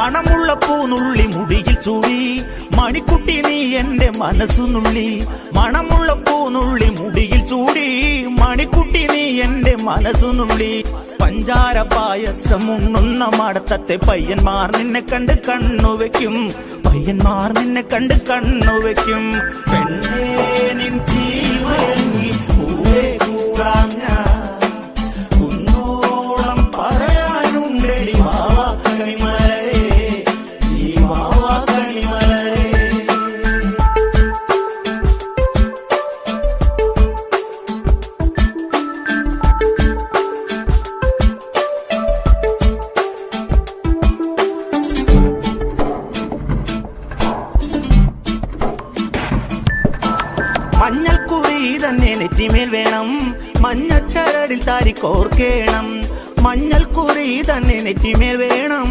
മണമുള്ള പൂനുള്ളി മുടിയിൽ ചൂടി മണിക്കുട്ടി നീ എന്റെ മനസ്സുനുള്ളി. മണമുള്ള പൂനുള്ളി മുടിയിൽ ചൂടി മണിക്കുട്ടി നീ എന്റെ മനസ്സുനുള്ളി. പഞ്ചാര പായസം ഉണ്ണുന്ന മടത്തത്തെ പയ്യന്മാർ നിന്നെ കണ്ട് കണ്ണുവെക്കും. പയ്യന്മാർ നിന്നെ കണ്ട് കണ്ണുവെക്കും. പെണ്ണേ നിൻ ജീവനി പൂവേ കൂടാഞ്ഞ കുന്നോളം പറയാനുണ്ടടി മാവാ കണിമലരേ, ഈ മാവാ കണിമലരേ. മഞ്ഞൾക്കുറി തന്നെ നെറ്റിമേൽ വേണം, മഞ്ഞച്ചരടിൽ താരിക്കോർക്കേണം. മഞ്ഞൾക്കുറി തന്നെ നെറ്റിമേൽ വേണം.